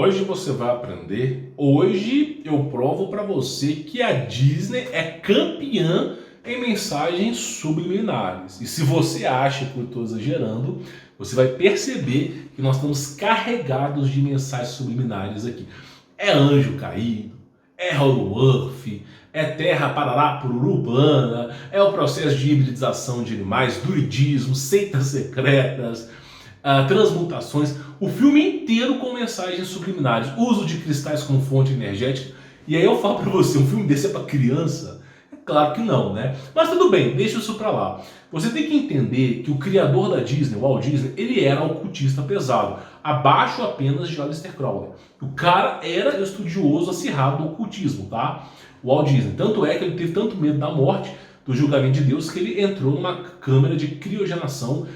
Hoje você vai aprender, hoje eu provo para você que a Disney é campeã em mensagens subliminares. E se você acha que eu estou exagerando, você vai perceber que nós estamos carregados de mensagens subliminares aqui. É anjo caído, é Hollow-Earth, é terra parará pururubana, é o processo de hibridização de animais, druidismo, seitas secretas, transmutações, o filme inteiro com mensagens subliminares, uso de cristais como fonte energética. E aí eu falo pra você, um filme desse é pra criança? É claro que não, né? Mas tudo bem, deixa isso pra lá. Você tem que entender que o criador da Disney, o Walt Disney, ele era ocultista pesado, abaixo apenas de Aleister Crowley. O cara era estudioso acirrado do ocultismo, tá? O Walt Disney. Tanto é que ele teve tanto medo da morte, do julgamento de Deus, que ele entrou numa câmara de criogenação,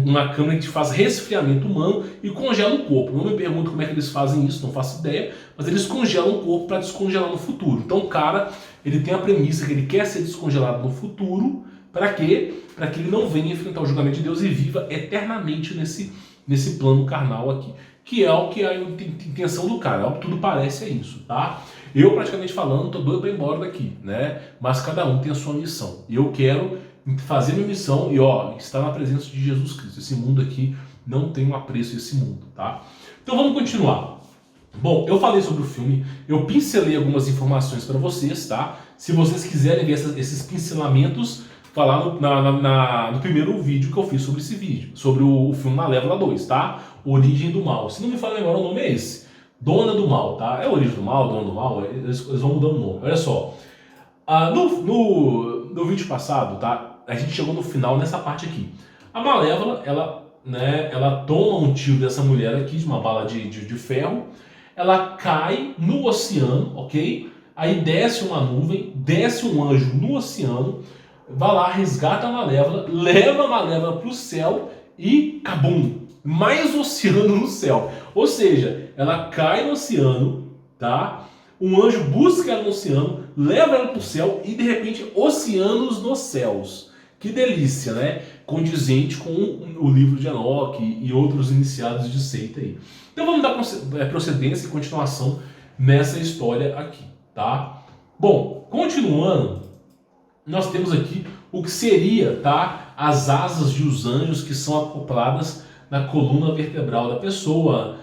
uma câmara que te faz resfriamento humano e congela o corpo. Não me pergunto como é que eles fazem isso, não faço ideia, mas eles congelam o corpo para descongelar no futuro. Então o cara, ele tem a premissa que ele quer ser descongelado no futuro, para quê? Para que ele não venha enfrentar o julgamento de Deus e viva eternamente nesse plano carnal aqui, que é o que é a intenção do cara, é o que tudo parece é isso, tá? Eu, praticamente falando, tô doido para ir embora daqui, né? Mas cada um tem a sua missão. E eu quero fazer minha missão e, estar na presença de Jesus Cristo. Esse mundo aqui não tem um apreço esse mundo, tá? Então vamos continuar. Bom, eu falei sobre o filme, eu pincelei algumas informações para vocês, tá? Se vocês quiserem ver esses pincelamentos, falar no primeiro vídeo que eu fiz sobre esse vídeo, sobre o filme Malévola 2, tá? Origem do Mal. Se não me falha agora, o nome é esse. Dona do Mal, tá? É Origem do Mal, Dona do Mal, eles vão mudando o nome. Olha só. No vídeo passado, tá? A gente chegou no final nessa parte aqui. A Malévola, ela toma um tiro dessa mulher aqui, de uma bala de ferro. Ela cai no oceano, ok? Aí desce uma nuvem, desce um anjo no oceano, vai lá, resgata a Malévola, leva a Malévola pro céu e cabum! Mais oceano no céu. Ou seja, ela cai no oceano, tá? Um anjo busca ela no oceano, leva ela para o céu e de repente oceanos nos céus. Que delícia, né? Condizente com o livro de Enoque e outros iniciados de seita aí. Então vamos dar procedência e continuação nessa história aqui, tá? Bom, continuando, nós temos aqui o que seria, tá? As asas de os anjos que são acopladas na coluna vertebral da pessoa,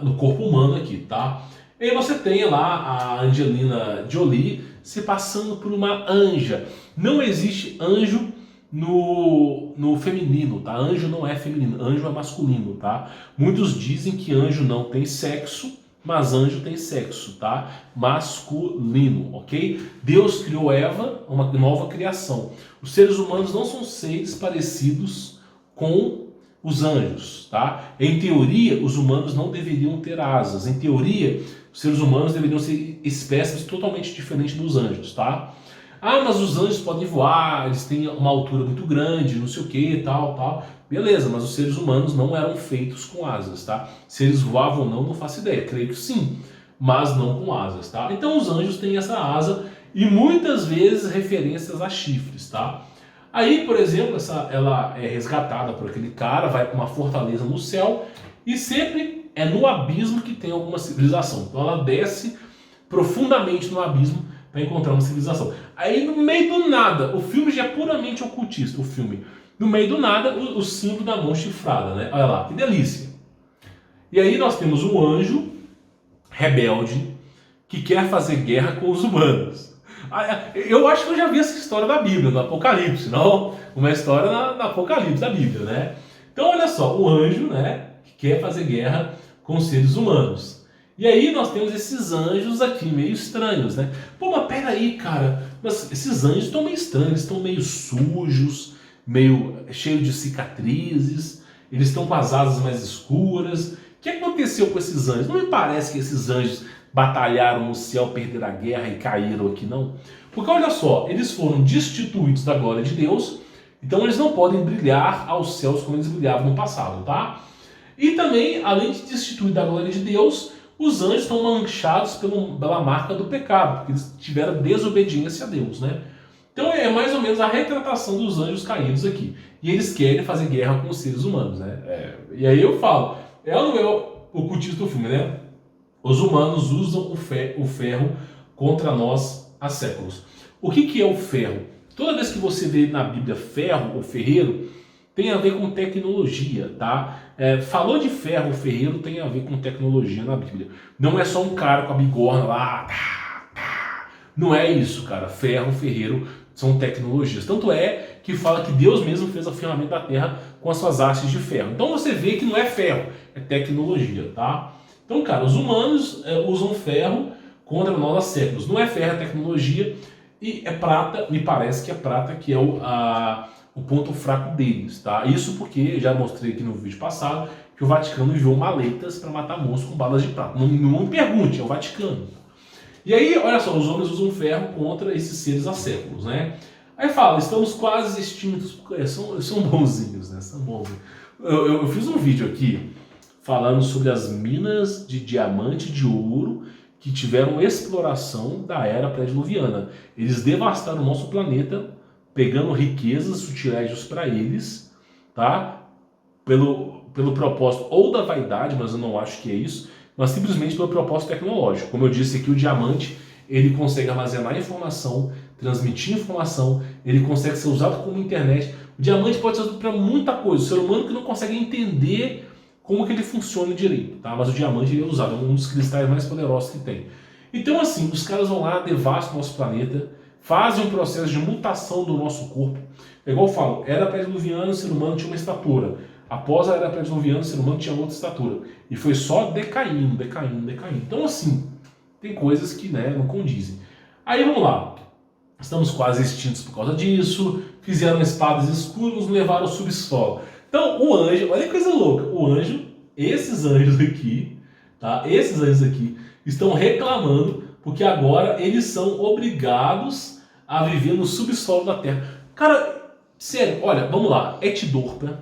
no corpo humano aqui, tá? E aí você tem lá a Angelina Jolie se passando por uma anja. Não existe anjo no feminino, tá? Anjo não é feminino, anjo é masculino, tá? Muitos dizem que anjo não tem sexo, mas anjo tem sexo, tá? Masculino, ok? Deus criou Eva, uma nova criação. Os seres humanos não são seres parecidos com os anjos, tá? Em teoria, os humanos não deveriam ter asas. Em teoria, os seres humanos deveriam ser espécies totalmente diferentes dos anjos, tá? Mas os anjos podem voar, eles têm uma altura muito grande, não sei o que, tal. Beleza, mas os seres humanos não eram feitos com asas, tá? Se eles voavam ou não faço ideia. Creio que sim, mas não com asas, tá? Então os anjos têm essa asa e muitas vezes referências a chifres, tá? Aí, por exemplo, ela é resgatada por aquele cara, vai para uma fortaleza no céu e sempre é no abismo que tem alguma civilização. Então ela desce profundamente no abismo para encontrar uma civilização. Aí no meio do nada, o filme já é puramente ocultista, o filme. No meio do nada, o símbolo da mão chifrada, né? Olha lá, que delícia. E aí nós temos um anjo rebelde que quer fazer guerra com os humanos. Eu acho que eu já vi essa história da Bíblia, no Apocalipse, não? Uma história na Apocalipse da Bíblia, né? Então olha só, o anjo, né, que quer fazer guerra com os seres humanos. E aí nós temos esses anjos aqui, meio estranhos, né? Pô, mas peraí, cara, mas esses anjos estão meio estranhos, estão meio sujos, meio cheios de cicatrizes, eles estão com as asas mais escuras. O que aconteceu com esses anjos? Não me parece que esses anjos batalharam no céu, perderam a guerra e caíram aqui, não. Porque olha só, eles foram destituídos da glória de Deus, então eles não podem brilhar aos céus como eles brilhavam no passado, tá? E também, além de destituir da glória de Deus, os anjos estão manchados pela marca do pecado, porque eles tiveram desobediência a Deus, né? Então é mais ou menos a retratação dos anjos caídos aqui. E eles querem fazer guerra com os seres humanos, né? E aí eu falo, o título do filme, né? Os humanos usam o ferro contra nós há séculos. O que é o ferro? Toda vez que você vê na Bíblia ferro ou ferreiro, tem a ver com tecnologia, tá? Falou de ferro ou ferreiro, tem a ver com tecnologia na Bíblia. Não é só um cara com a bigorna lá. Não é isso, cara. Ferro, ferreiro são tecnologias. Tanto é que fala que Deus mesmo fez a firmamento da terra com as suas hastes de ferro. Então você vê que não é ferro, é tecnologia, tá? Então, cara, os humanos usam ferro contra nós há séculos. Não é ferro, é tecnologia. E é prata, me parece que é prata que é o ponto fraco deles, tá? Isso porque, já mostrei aqui no vídeo passado, que o Vaticano enviou maletas para matar monstros com balas de prata. Não me pergunte, é o Vaticano. E aí, olha só, os homens usam ferro contra esses seres há séculos, né? Aí fala, estamos quase extintos, porque são bonzinhos, né? São bonzinhos. Eu fiz um vídeo aqui falando sobre as minas de diamante e de ouro que tiveram exploração da era pré-diluviana. Eles devastaram o nosso planeta, pegando riquezas, sutilégios para eles, tá? Pelo propósito ou da vaidade, mas eu não acho que é isso, mas simplesmente pelo propósito tecnológico. Como eu disse aqui, o diamante, ele consegue armazenar informação, transmitir informação, ele consegue ser usado como internet. O diamante pode ser usado para muita coisa. O ser humano que não consegue entender como que ele funciona direito, tá? Mas o diamante ele é usado, é um dos cristais mais poderosos que tem. Então assim, os caras vão lá, devastam o nosso planeta, fazem um processo de mutação do nosso corpo. É igual eu falo, era pré-diluviana, o ser humano tinha uma estatura. Após a era pré-diluviana, o ser humano tinha outra estatura. E foi só decaindo. Então assim, tem coisas que, né, não condizem. Aí vamos lá. Estamos quase extintos por causa disso. Fizeram espadas escuras, nos levaram ao subsolo. Então, o anjo, olha que coisa louca. O anjo, esses anjos aqui, tá? Esses anjos aqui estão reclamando porque agora eles são obrigados a viver no subsolo da Terra. Cara, sério, olha, vamos lá. Etidorpa.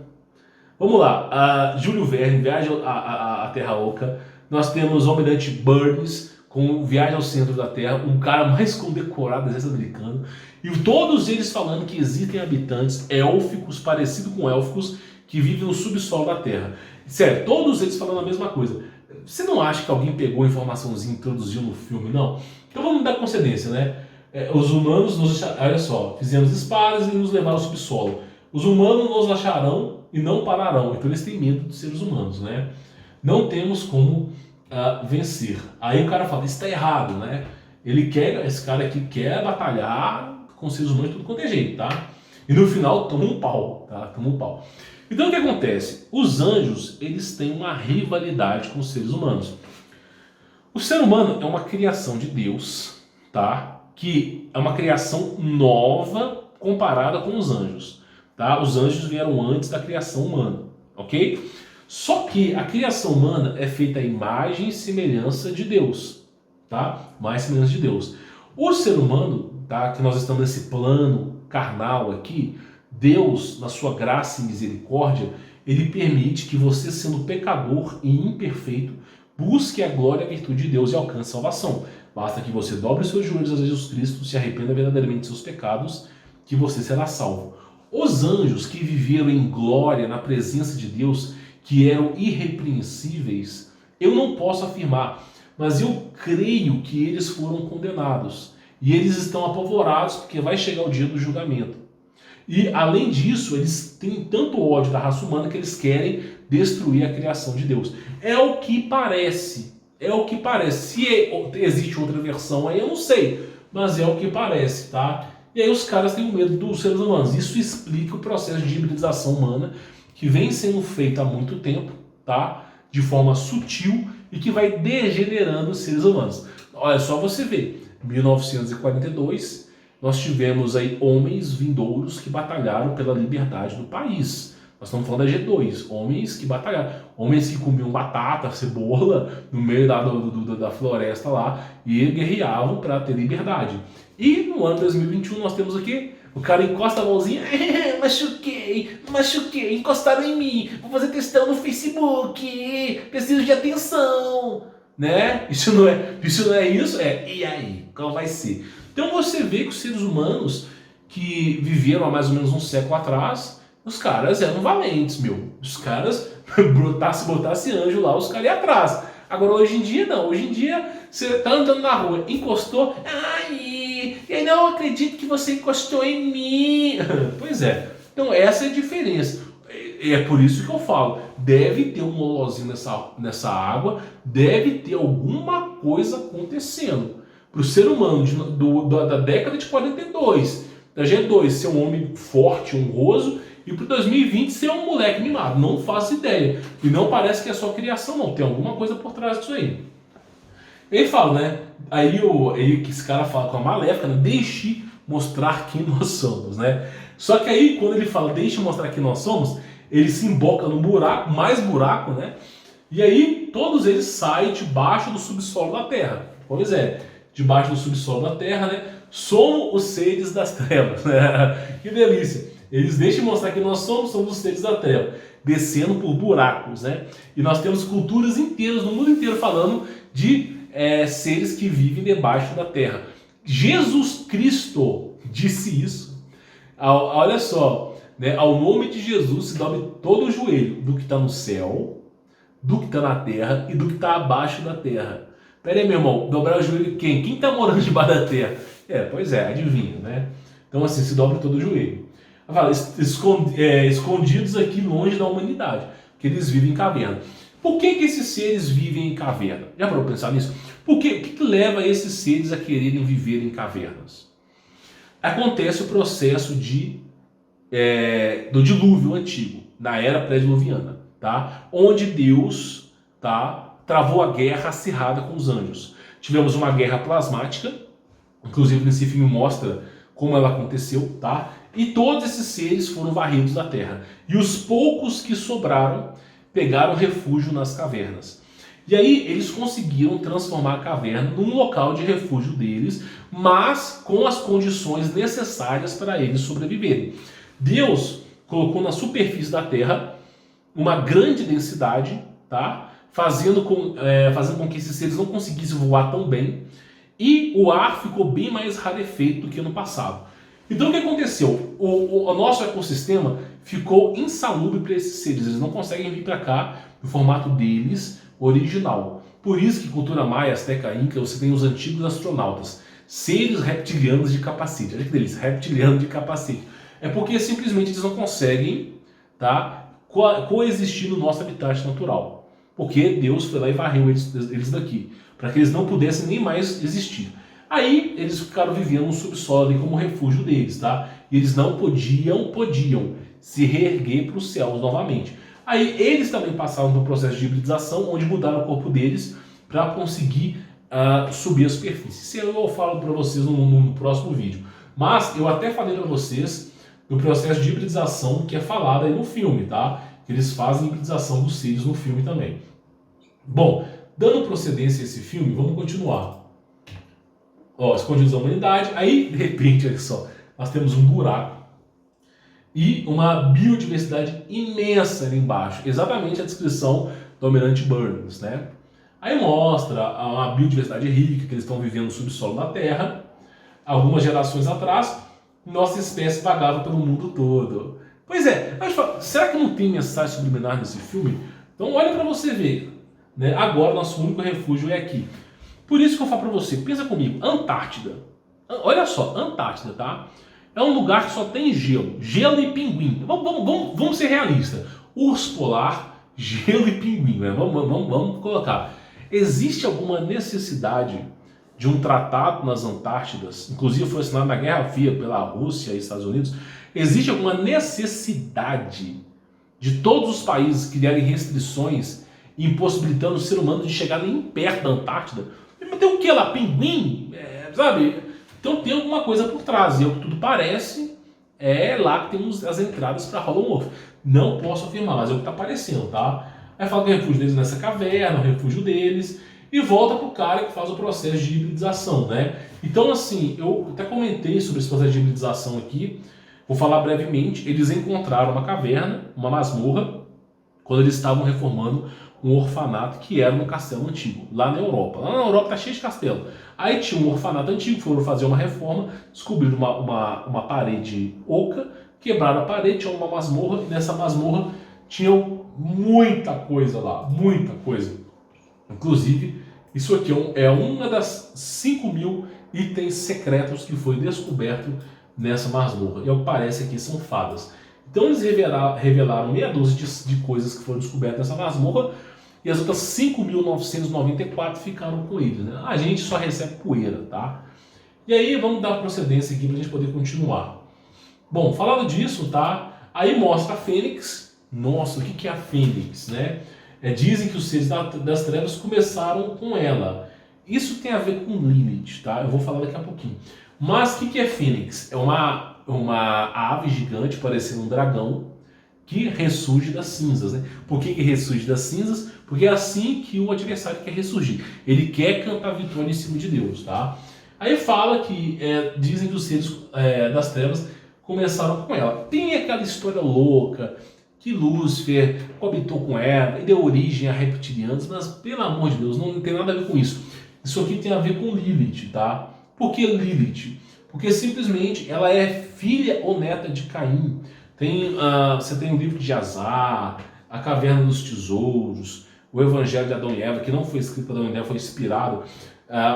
Vamos lá. Júlio Verne, Viagem à Terra Oca. Nós temos o Almirante Burns com Viagem ao Centro da Terra, um cara mais condecorado do exército americano. E todos eles falando que existem habitantes élficos, parecidos com élficos, que vivem no subsolo da Terra. Sério, todos eles falando a mesma coisa. Você não acha que alguém pegou a informaçãozinha e introduziu no filme, não? Então vamos dar concedência, né? Os humanos, olha só, fizemos espadas e nos levaram ao subsolo. Os humanos nos acharão e não pararão. Então eles têm medo de seres humanos, né? Não temos como vencer. Aí o cara fala, isso está errado, né? Esse cara aqui quer batalhar com seres humanos de tudo quanto é jeito, tá? E no final toma um pau, tá? Toma um pau. Então o que acontece? Os anjos, eles têm uma rivalidade com os seres humanos. O ser humano é uma criação de Deus, tá? Que é uma criação nova comparada com os anjos, tá? Os anjos vieram antes da criação humana, ok? Só que a criação humana é feita à imagem e semelhança de Deus, tá? Mais semelhança de Deus. O ser humano, tá? Que nós estamos nesse plano carnal aqui, Deus, na sua graça e misericórdia, ele permite que você, sendo pecador e imperfeito, busque a glória e a virtude de Deus e alcance salvação. Basta que você dobre os seus joelhos a Jesus Cristo, se arrependa verdadeiramente de seus pecados, que você será salvo. Os anjos que viveram em glória na presença de Deus, que eram irrepreensíveis, eu não posso afirmar, mas eu creio que eles foram condenados. E eles estão apavorados porque vai chegar o dia do julgamento. E, além disso, eles têm tanto ódio da raça humana que eles querem destruir a criação de Deus. É o que parece. É o que parece. Se existe outra versão aí, eu não sei. Mas é o que parece, tá? E aí os caras têm medo dos seres humanos. Isso explica o processo de hibridização humana que vem sendo feito há muito tempo, tá? De forma sutil e que vai degenerando os seres humanos. Olha só você ver. 1942... nós tivemos aí homens vindouros que batalharam pela liberdade do país. Nós estamos falando da G2, homens que batalharam, homens que comiam batata, cebola no meio da floresta lá e guerreavam para ter liberdade. E no ano 2021 nós temos aqui, o cara encosta a mãozinha, machuquei, encostaram em mim, vou fazer questão no Facebook, preciso de atenção, né? Isso não é isso? E aí, qual vai ser? Então você vê que os seres humanos que viveram há mais ou menos um século atrás, os caras eram valentes, meu. Os caras botasse anjo lá, os caras iam atrás. Agora hoje em dia não, hoje em dia você tá andando na rua, encostou, ai, eu não acredito que você encostou em mim. Pois é, então essa é a diferença. É por isso que eu falo, deve ter um lolozinho nessa água, deve ter alguma coisa acontecendo. Para o ser humano da década de 42, da G2, ser um homem forte, honroso, e para 2020 ser um moleque mimado. Não faço ideia. E não parece que é só criação, não. Tem alguma coisa por trás disso aí. Ele fala, né? Aí que esse cara fala com a Maléfica, né? Deixe mostrar quem nós somos, né? Só que aí, quando ele fala deixe mostrar quem nós somos, ele se emboca no buraco, mais buraco, né? E aí todos eles saem debaixo do subsolo da Terra. Pois é, debaixo do subsolo da Terra, né? Somos os seres das trevas, né? Que delícia! Eles deixam mostrar que nós somos os seres da Terra, descendo por buracos, né? E nós temos culturas inteiras, no mundo inteiro, falando de seres que vivem debaixo da Terra. Jesus Cristo disse isso. Olha só, né? Ao nome de Jesus se dobre todo o joelho do que está no céu, do que está na terra e do que está abaixo da terra. Pera aí, meu irmão, dobrar o joelho de quem? Quem está morando debaixo da terra? Pois é, adivinha, né? Então assim, se dobra todo o joelho. Fala, escondidos aqui longe da humanidade, porque eles vivem em caverna. Por que esses seres vivem em caverna? Já parou para pensar nisso? O que leva esses seres a quererem viver em cavernas? Acontece o processo do dilúvio antigo, na era pré-diluviana, tá? Onde Deus, tá, travou a guerra acirrada com os anjos. Tivemos uma guerra plasmática, inclusive nesse filme mostra como ela aconteceu, tá? E todos esses seres foram varridos da terra. E os poucos que sobraram pegaram refúgio nas cavernas. E aí eles conseguiram transformar a caverna num local de refúgio deles, mas com as condições necessárias para eles sobreviverem. Deus colocou na superfície da terra uma grande densidade, tá? Fazendo com que esses seres não conseguissem voar tão bem, e o ar ficou bem mais rarefeito do que no passado. Então o que aconteceu? O nosso ecossistema ficou insalubre para esses seres, eles não conseguem vir para cá no formato deles original. Por isso que cultura maia, azteca, inca, você tem os antigos astronautas, seres reptilianos de capacete. Olha que delícia, reptiliano de capacete. É porque simplesmente eles não conseguem, tá, coexistir no nosso habitat natural. Porque Deus foi lá e varreu eles daqui, para que eles não pudessem nem mais existir. Aí eles ficaram vivendo no subsolo ali como refúgio deles, tá? E eles não podiam se reerguer para os céus novamente. Aí eles também passaram por um processo de hibridização, onde mudaram o corpo deles para conseguir subir a superfície. Isso eu falo para vocês no próximo vídeo. Mas eu até falei para vocês do processo de hibridização que é falado aí no filme, tá? Que eles fazem hibridização dos seres no filme também. Bom, dando procedência a esse filme, vamos continuar. Ó, escondidos da humanidade, aí de repente, olha só, nós temos um buraco e uma biodiversidade imensa ali embaixo, exatamente a descrição do Almirante Burns, né? Aí mostra uma biodiversidade rica, que eles estão vivendo no subsolo da Terra. Algumas gerações atrás, nossa espécie vagava pelo mundo todo. Pois é, mas será que não tem mensagem subliminar nesse filme? Então olha para você ver, né? Agora nosso único refúgio é aqui. Por isso que eu falo para você, pensa comigo, Antártida. Olha só, Antártida, tá? É um lugar que só tem gelo e pinguim. Vamos ser realistas. Urso polar, gelo e pinguim, né? Vamos colocar. Existe alguma necessidade de um tratado nas Antártidas, inclusive foi assinado na Guerra Fria pela Rússia e Estados Unidos, existe alguma necessidade de todos os países criarem restrições impossibilitando o ser humano de chegar nem perto da Antártida? Mas tem o que lá? Pinguim? Sabe? Então tem alguma coisa por trás. E o que tudo parece, é lá que temos as entradas para Hollow Wolf. Não posso afirmar, mas é o que está aparecendo, tá? Aí fala que o refúgio deles nessa caverna, o refúgio deles, e volta pro cara que faz o processo de hibridização, né? Então, assim, eu até comentei sobre esse processo de hibridização aqui, vou falar brevemente. Eles encontraram uma caverna, uma masmorra, quando eles estavam reformando um orfanato que era no castelo antigo, lá na Europa. Lá na Europa tá cheio de castelo. Aí tinha um orfanato antigo, foram fazer uma reforma, descobriram uma parede oca, quebraram a parede, tinha uma masmorra, e nessa masmorra tinha muita coisa lá, muita coisa. Inclusive, isso aqui é uma das 5.000 itens secretos que foi descoberto nessa masmorra. E ao que parece aqui são fadas. Então eles revelaram meia dúzia de coisas que foram descobertas nessa masmorra, e as outras 5.994 ficaram com eles, né? A gente só recebe poeira, tá? E aí vamos dar procedência aqui para a gente poder continuar. Bom, falando disso, tá? Aí mostra a Fênix. Nossa, o que é a Fênix, né? Dizem que os seres das trevas começaram com ela. Isso tem a ver com Lilith, tá? Eu vou falar daqui a pouquinho. Mas o que é Fênix? É uma ave gigante parecendo um dragão que ressurge das cinzas, né? Por que ressurge das cinzas? Porque é assim que o adversário quer ressurgir. Ele quer cantar vitória em cima de Deus, tá? Aí fala que dizem que os seres das trevas começaram com ela. Tem aquela história louca que Lúcifer coabitou com ela e deu origem a reptilianos, mas pelo amor de Deus, não tem nada a ver com isso. Isso aqui tem a ver com Lilith, tá? Por que Lilith? Porque simplesmente ela é filha ou neta de Caim. Você tem o livro de Azar, a Caverna dos Tesouros, o Evangelho de Adão e Eva, que não foi escrito por Adão e Eva, foi inspirado.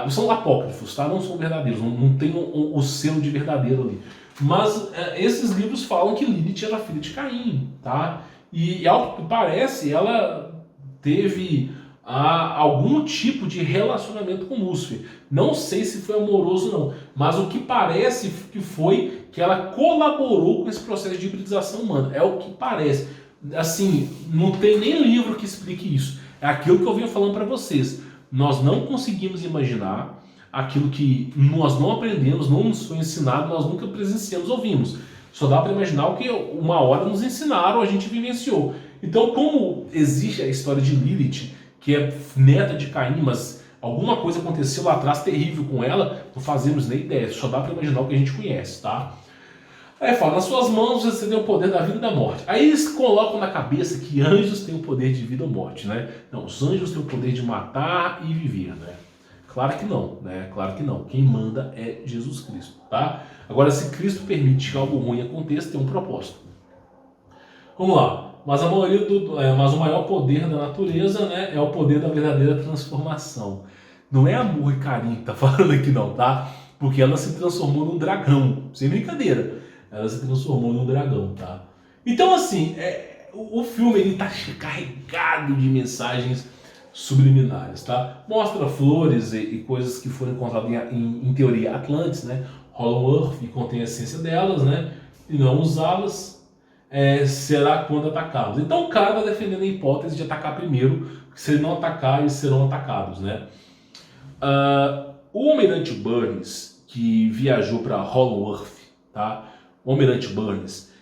São apócrifos, tá? Não são verdadeiros, não tem o selo de verdadeiro ali. Mas esses livros falam que Lilith era filha de Caim, tá? E ao que parece, ela teve algum tipo de relacionamento com Lúcifer. Não sei se foi amoroso não, mas o que parece que foi que ela colaborou com esse processo de hibridização humana. É o que parece. Assim, não tem nem livro que explique isso. É aquilo que eu venho falando para vocês. Nós não conseguimos imaginar aquilo que nós não aprendemos, não nos foi ensinado, nós nunca presenciamos, ouvimos. Só dá para imaginar o que uma hora nos ensinaram, a gente vivenciou. Então, como existe a história de Lilith, que é neta de Caim, mas alguma coisa aconteceu lá atrás terrível com ela, não fazemos nem ideia, só dá para imaginar o que a gente conhece, tá? Aí fala, nas suas mãos você tem o poder da vida e da morte. Aí eles colocam na cabeça que anjos têm o poder de vida ou morte, né? Não, os anjos têm o poder de matar e viver, né? Claro que não, né? Claro que não. Quem manda é Jesus Cristo, tá? Agora, se Cristo permite que algo ruim aconteça, tem um propósito. Vamos lá. Mas o maior poder da natureza, né, é o poder da verdadeira transformação. Não é amor e carinho que tá falando aqui não, tá? Porque ela se transformou num dragão. Sem brincadeira. Ela se transformou num dragão, tá? Então, assim, o filme ele tá carregado de mensagens subliminares, tá? Mostra flores e coisas que foram encontradas em teoria Atlantis, né? Hollow Earth, e contém a essência delas, né? E não usá-las será quando atacados. Então o cara está defendendo a hipótese de atacar primeiro, porque se ele não atacar, eles serão atacados, né? O Almirante Burns, que viajou para Hollow Earth, tá? O Almirante Burns,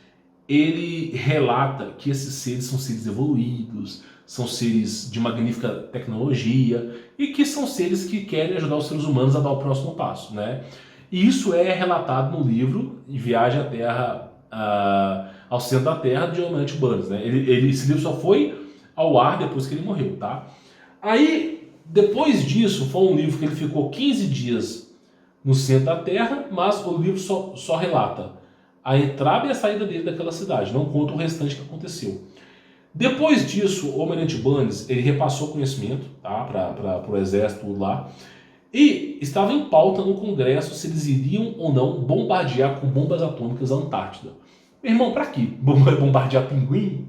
ele relata que esses seres são seres evoluídos, são seres de magnífica tecnologia e que são seres que querem ajudar os seres humanos a dar o próximo passo, né? E isso é relatado no livro Viagem à Terra, ao Centro da Terra, de Almirante Burns, né? Esse livro só foi ao ar depois que ele morreu, tá? Aí, depois disso, foi um livro que ele ficou 15 dias no centro da Terra, mas o livro só relata a entrada e a saída dele daquela cidade, não conta o restante que aconteceu. Depois disso, o Almirante Burns, ele repassou conhecimento, tá, para o exército lá, e estava em pauta no Congresso se eles iriam ou não bombardear com bombas atômicas a Antártida. Meu irmão, pra quê? Bombardear pinguim?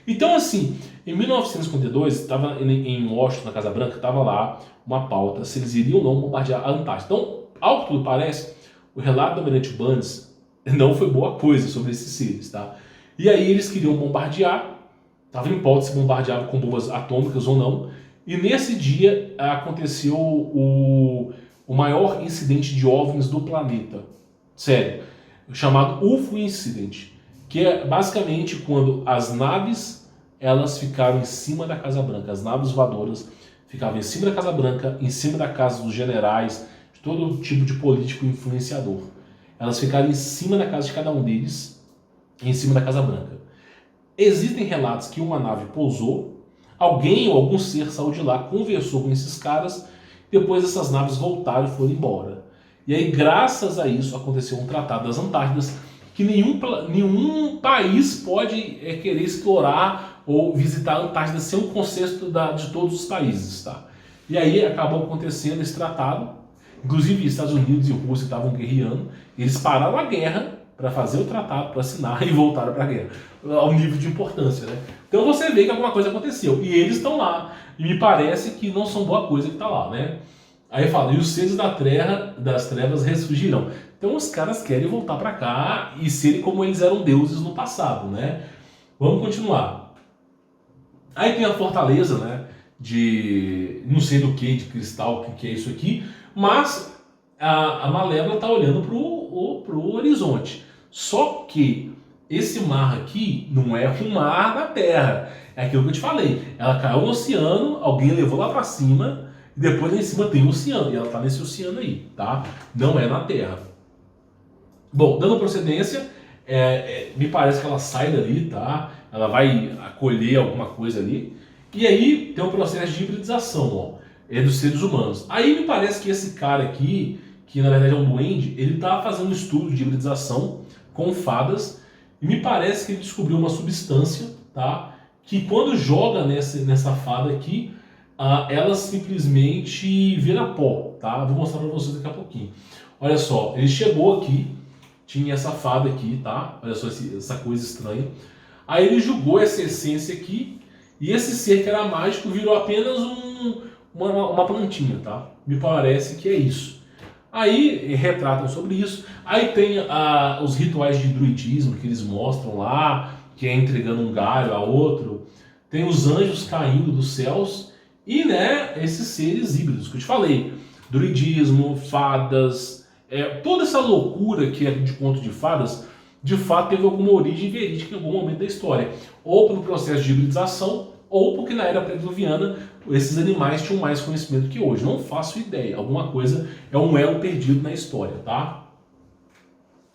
Então, assim, em 1952, estava em Washington, na Casa Branca, estava lá uma pauta se eles iriam ou não bombardear a Antártida. Então, ao que tudo parece, o relato do Almirante Burns não foi boa coisa sobre esses seres, tá? E aí eles queriam bombardear, estava em pauta se bombardeava com bombas atômicas ou não, e nesse dia aconteceu o maior incidente de OVNIs do planeta. Sério, chamado UFO Incident, que é basicamente quando as naves elas ficaram em cima da Casa Branca, as naves voadoras ficavam em cima da Casa Branca, em cima da casa dos generais, de todo tipo de político influenciador. Elas ficaram em cima da casa de cada um deles, em cima da Casa Branca. Existem relatos que uma nave pousou, alguém ou algum ser saiu de lá, conversou com esses caras, depois essas naves voltaram e foram embora. E aí, graças a isso, aconteceu um Tratado das Antártidas, que nenhum país pode querer explorar ou visitar a Antártida sem um consenso de todos os países, tá? E aí acabou acontecendo esse tratado, inclusive Estados Unidos e Rússia estavam guerreando, eles pararam a guerra para fazer o tratado, para assinar e voltaram para a guerra, ao nível de importância, né? Então você vê que alguma coisa aconteceu, e eles estão lá, e me parece que não são boa coisa que está lá, né? Aí fala, e os seres das trevas ressurgirão. Então os caras querem voltar para cá e serem como eles eram deuses no passado, né? Vamos continuar. Aí tem a fortaleza, né? De não sei do que, de cristal, o que é isso aqui, mas a Malévola está olhando pro horizonte. Só que esse mar aqui não é um mar da Terra, é aquilo que eu te falei. Ela caiu no oceano, alguém levou lá para cima, e depois lá em cima tem o oceano, e ela está nesse oceano aí, tá? Não é na Terra. Bom, dando procedência, me parece que ela sai dali, tá? Ela vai acolher alguma coisa ali. E aí tem um processo de hibridização, ó, dos seres humanos. Aí me parece que esse cara aqui, que na verdade é um duende, ele tá fazendo um estudo de hibridização com fadas. E me parece que ele descobriu uma substância, tá? Que quando joga nessa fada aqui, ela simplesmente vira pó, tá? Vou mostrar para vocês daqui a pouquinho. Olha só, ele chegou aqui, tinha essa fada aqui, tá? Olha só essa coisa estranha. Aí ele jogou essa essência aqui, e esse ser que era mágico virou apenas uma plantinha, tá? Me parece que é isso. Aí retratam sobre isso. Aí tem os rituais de druidismo que eles mostram lá, que é entregando um galho a outro. Tem os anjos caindo dos céus e, né, esses seres híbridos que eu te falei. Druidismo, fadas, toda essa loucura que é de conto de fadas, de fato teve alguma origem verídica em algum momento da história. Ou pelo processo de hibridização, ou porque na era pré-diluviana esses animais tinham mais conhecimento que hoje. Não faço ideia. Alguma coisa é um elo perdido na história, tá?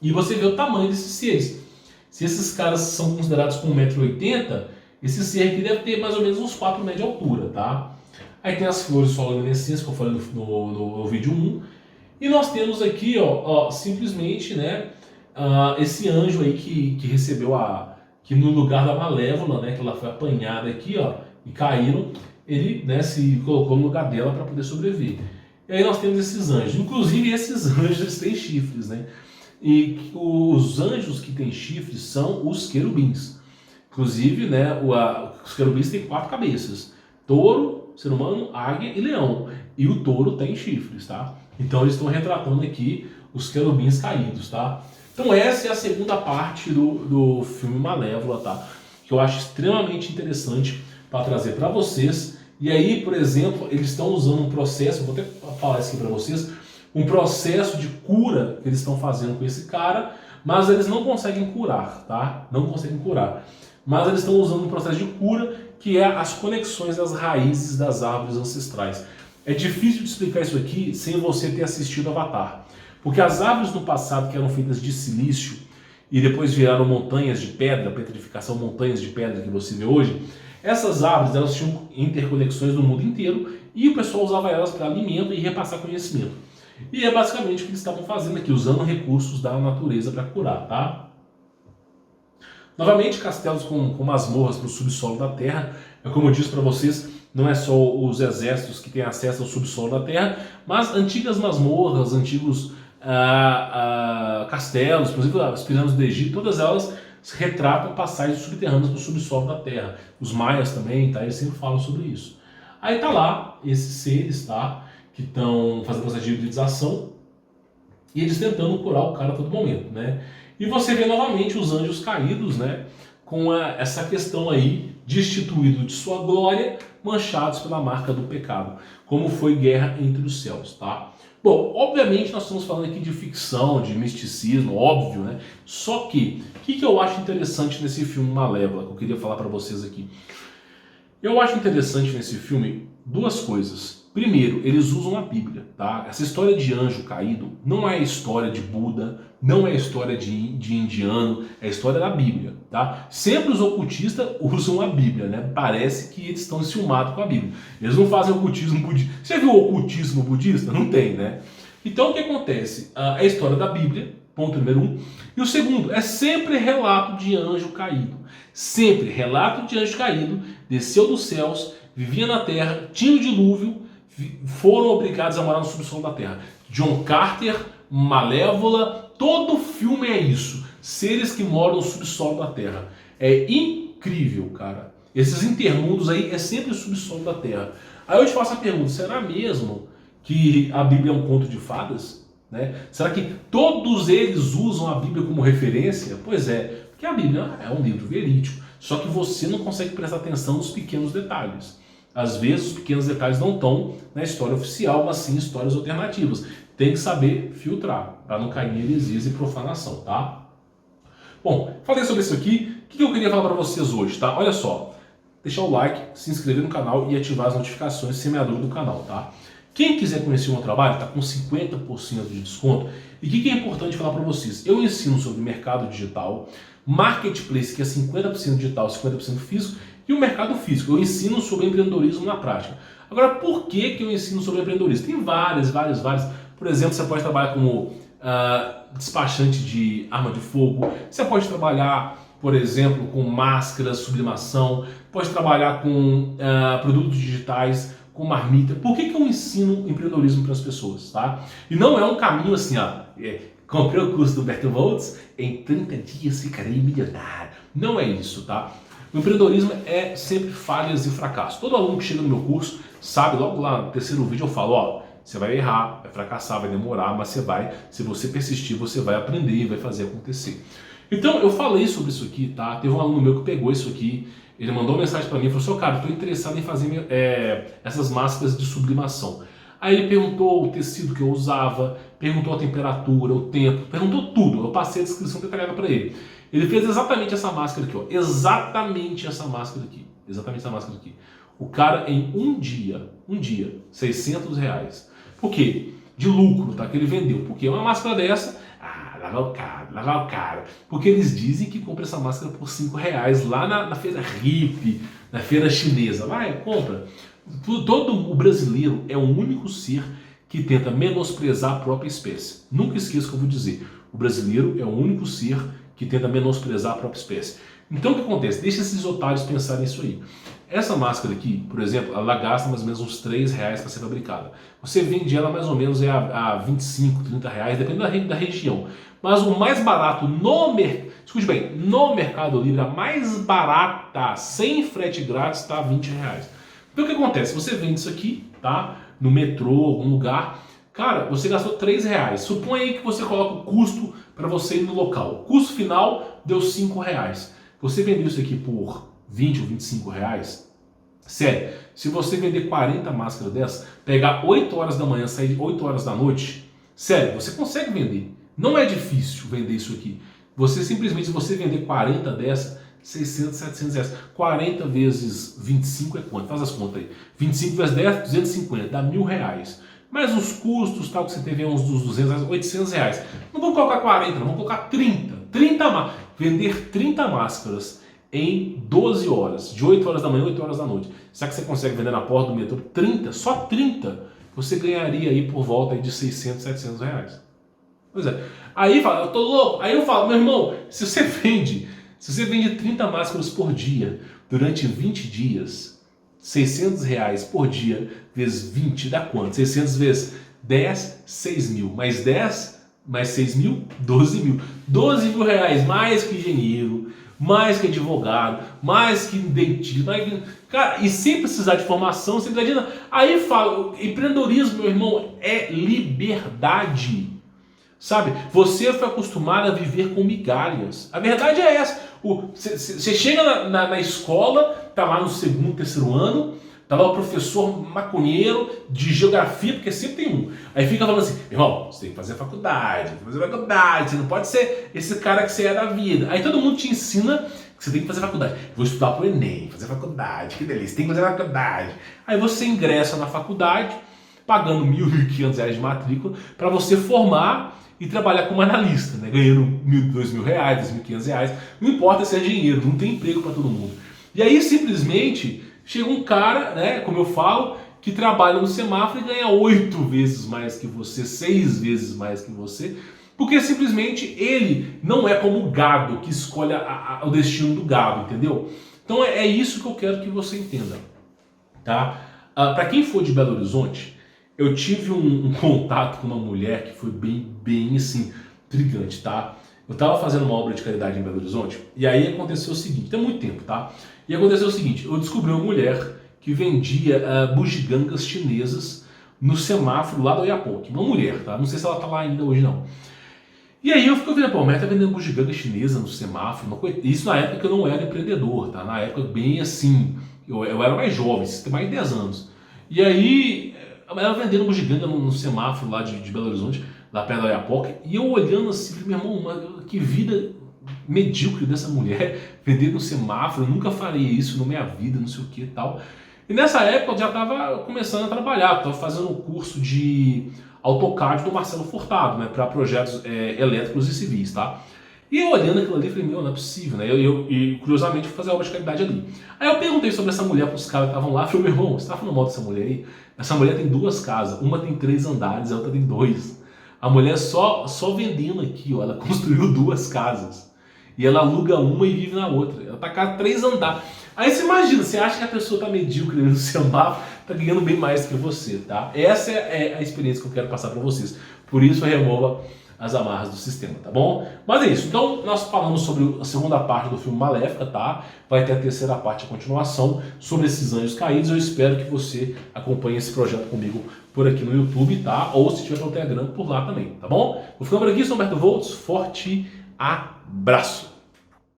E você vê o tamanho desses seres. Se esses caras são considerados com 1,80 m, esse ser aqui deve ter mais ou menos uns 4 metros de altura, tá? Aí tem as flores soluminescentes que eu falei no vídeo 1. E nós temos aqui, ó, simplesmente, né, esse anjo aí que recebeu que no lugar da Malévola, né, que ela foi apanhada aqui, ó, e caíram, ele, né, se colocou no lugar dela para poder sobreviver. E aí nós temos esses anjos. Inclusive esses anjos têm chifres, né? E os anjos que têm chifres são os querubins. Inclusive, né, os querubins têm 4 cabeças: touro, ser humano, águia e leão. E o touro tem chifres, tá? Então eles estão retratando aqui os querubins caídos, tá? Então essa é a segunda parte do filme Malévola, tá? Que eu acho extremamente interessante para trazer para vocês. E aí, por exemplo, eles estão usando um processo, vou até falar isso aqui para vocês, um processo de cura que eles estão fazendo com esse cara, mas eles não conseguem curar, tá? Não conseguem curar. Mas eles estão usando um processo de cura que é as conexões das raízes das árvores ancestrais. É difícil de explicar isso aqui sem você ter assistido Avatar. Porque as árvores no passado que eram feitas de silício e depois viraram montanhas de pedra, petrificação, montanhas de pedra que você vê hoje, essas árvores elas tinham interconexões no mundo inteiro e o pessoal usava elas para alimento e repassar conhecimento. E é basicamente o que eles estavam fazendo aqui, usando recursos da natureza para curar, tá? Novamente, castelos com masmorras para o subsolo da Terra. É como eu disse para vocês, não é só os exércitos que têm acesso ao subsolo da Terra, mas antigas masmorras, antigos castelos, por exemplo, as pirâmides do Egito, todas elas retratam passagens subterrâneas para o subsolo da Terra. Os maias também, tá? Eles sempre falam sobre isso. Aí tá lá esses seres, tá? Que estão fazendo processo de hibridização e eles tentando curar o cara a todo momento, né? E você vê novamente os anjos caídos, né? Com essa questão aí, destituído de sua glória, manchados pela marca do pecado, como foi Guerra entre os Céus, tá? Bom, obviamente nós estamos falando aqui de ficção, de misticismo, óbvio, né? Só que, o que eu acho interessante nesse filme Malévola, que eu queria falar para vocês aqui? Eu acho interessante nesse filme duas coisas. Primeiro, eles usam a Bíblia, tá? Essa história de anjo caído não é a história de Buda, não é a história de indiano, é a história da Bíblia, tá? Sempre os ocultistas usam a Bíblia, né? Parece que eles estão enciumados com a Bíblia. Eles não fazem ocultismo budista. Você viu o ocultismo budista? Não tem, né? Então o que acontece? É a história da Bíblia, ponto número 1. E o segundo é sempre relato de anjo caído. Sempre relato de anjo caído, desceu dos céus, vivia na terra, tinha o dilúvio, foram obrigados a morar no subsolo da terra. John Carter, Malévola, todo filme é isso. Seres que moram no subsolo da terra. É incrível, cara. Esses intermundos aí é sempre o subsolo da terra. Aí eu te faço a pergunta, será mesmo que a Bíblia é um conto de fadas? Né? Será que todos eles usam a Bíblia como referência? Pois é, porque a Bíblia é um livro verídico, só que você não consegue prestar atenção nos pequenos detalhes. Às vezes os pequenos detalhes não estão na história oficial, mas sim em histórias alternativas. Tem que saber filtrar, para não cair em heresias e profanação, tá? Bom, falei sobre isso aqui. O que eu queria falar para vocês hoje, tá? Olha só, deixar o like, se inscrever no canal e ativar as notificações semeador do canal, tá? Quem quiser conhecer o meu trabalho, está com 50% de desconto. E o que é importante falar para vocês? Eu ensino sobre mercado digital, marketplace, que é 50% digital, 50% físico, e o mercado físico. Eu ensino sobre empreendedorismo na prática. Agora, por que eu ensino sobre empreendedorismo? Tem várias. Por exemplo, você pode trabalhar como despachante de arma de fogo, você pode trabalhar, por exemplo, com máscaras, sublimação, pode trabalhar com produtos digitais, com marmita. Por que eu ensino empreendedorismo para as pessoas, tá? E não é um caminho assim, comprei o curso do Humberto Voltz, em 30 dias ficarei milionário. Não é isso, tá? O empreendedorismo é sempre falhas e fracasso. Todo aluno que chega no meu curso sabe, logo lá no terceiro vídeo eu falo, você vai errar, vai fracassar, vai demorar, mas se você persistir, você vai aprender e vai fazer acontecer. Então, eu falei sobre isso aqui, tá? Teve um aluno meu que pegou isso aqui, ele mandou uma mensagem para mim e falou, cara, estou interessado em fazer essas máscaras de sublimação. Aí ele perguntou o tecido que eu usava, perguntou a temperatura, o tempo, perguntou tudo. Eu passei a descrição detalhada para ele. Ele fez exatamente essa máscara aqui, exatamente essa máscara aqui. O cara em um dia, R$600. Por quê? De lucro, tá? Que ele vendeu. Porque uma máscara dessa, lá o cara. Porque eles dizem que compra essa máscara por R$5 lá na feira hippie, na feira chinesa. Vai, compra. Todo o brasileiro é o único ser que tenta menosprezar a própria espécie. Nunca esqueça o que eu vou dizer. O brasileiro é o único ser que tenta menosprezar a própria espécie. Então o que acontece? Deixa esses otários pensarem nisso aí. Essa máscara aqui, por exemplo, ela gasta mais ou menos uns R$3 para ser fabricada. Você vende ela mais ou menos a 25, 30 reais, dependendo da região. Mas o mais barato no Mercado Livre, a mais barata, sem frete grátis, está a R$20. Então o que acontece? Você vende isso aqui, tá? No metrô, algum lugar. Cara, você gastou R$3. Suponha aí que você coloca o custo para você ir no local. O custo final deu R$5. Você vendeu isso aqui por 20 ou 25 reais? Sério, se você vender 40 máscaras dessas, pegar 8 horas da manhã, sair 8 horas da noite, sério, você consegue vender. Não é difícil vender isso aqui. Você simplesmente, se você vender 40 dessas, 600, 700 reais. 40 vezes 25 é quanto? Faz as contas aí. 25 vezes 10, 250, dá R$1.000. Mas os custos, tal, que você teve uns dos 200 reais, 800 reais. Não vou colocar 40, não, vou colocar 30. Vender 30 máscaras em 12 horas, de 8 horas da manhã a 8 horas da noite. Será que você consegue vender na porta do metrô 30? Só 30? Você ganharia aí por volta aí de 600, 700 reais. Pois é. Aí fala, eu tô louco. Aí eu falo, meu irmão, se você vende 30 máscaras por dia, durante 20 dias, 600 reais por dia, vezes 20, dá quanto? 600 vezes 10, 6 mil. Mais 10, mais 6 mil, 12 mil. 12 mil reais, mais que engenheiro, mais que advogado, mais que dentista, mais que... Cara, e sem precisar de formação, sem precisar de nada. Aí fala, empreendedorismo, meu irmão, é liberdade. Sabe? Você foi acostumado a viver com migalhas. A verdade é essa. Você chega na escola, tá lá no segundo, terceiro ano, tá lá o professor maconheiro de geografia, porque sempre tem um. Aí fica falando assim, irmão, você tem que fazer faculdade, você não pode ser esse cara que você é da vida. Aí todo mundo te ensina que você tem que fazer faculdade. Vou estudar pro Enem, fazer faculdade, que delícia, tem que fazer faculdade. Aí você ingressa na faculdade, pagando R$1.000, R$1.500 de matrícula, para você formar e trabalhar como analista, né? Ganhando R$1.000, R$2.000, R$2.500, não importa se é dinheiro, não tem emprego para todo mundo. E aí simplesmente chega um cara, né, como eu falo, que trabalha no semáforo e ganha 8 vezes mais que você, 6 vezes mais que você, Porque simplesmente ele não é como o gado que escolhe o destino do gado, entendeu? Então é isso que eu quero que você entenda, tá? Para quem for de Belo Horizonte, eu tive um contato com uma mulher que foi bem assim, intrigante, tá? Eu tava fazendo uma obra de caridade em Belo Horizonte, e aí aconteceu o seguinte, tem muito tempo, tá? E aconteceu o seguinte, eu descobri uma mulher que vendia bugigangas chinesas no semáforo lá do Oiapoque. Uma mulher, tá? Não sei se ela tá lá ainda hoje, não. E aí eu fico vendo, pô, a mulher tá vendendo bugiganga chinesa no semáforo, uma coisa... Isso na época que eu não era empreendedor, tá? Na época bem assim, eu era mais jovem, tem mais de 10 anos. E aí, ela vendendo bugiganga no semáforo lá de Belo Horizonte, lá perto da Oiapoque, e eu olhando assim, falei, meu irmão, que vida medíocre dessa mulher, vender no semáforo, eu nunca faria isso na minha vida, não sei o que e tal. E nessa época eu já estava começando a trabalhar, estava fazendo um curso de AutoCAD do Marcelo Furtado, né, para projetos elétricos e civis, tá? E eu olhando aquilo ali, falei, meu, não é possível, né? E curiosamente fui fazer obra de caridade ali. Aí eu perguntei sobre essa mulher para os caras que estavam lá, falei, meu irmão, você tá falando mal dessa mulher aí? Essa mulher tem 2 casas, uma tem 3 andares, a outra tem 2. A mulher só vendendo aqui, ó, ela construiu 2 casas. E ela aluga uma e vive na outra. Ela tá com 3 andares. Aí você imagina, você acha que a pessoa tá medíocre no semáforo, tá ganhando bem mais que você, tá? Essa é a experiência que eu quero passar para vocês. Por isso, remova as amarras do sistema, tá bom? Mas é isso. Então, nós falamos sobre a segunda parte do filme Maléfica, tá? Vai ter a terceira parte, a continuação, sobre esses anjos caídos. Eu espero que você acompanhe esse projeto comigo por aqui no YouTube, tá? Ou se tiver no Telegram, por lá também, tá bom? Vou ficando por aqui, sou Humberto Volts. Forte abraço!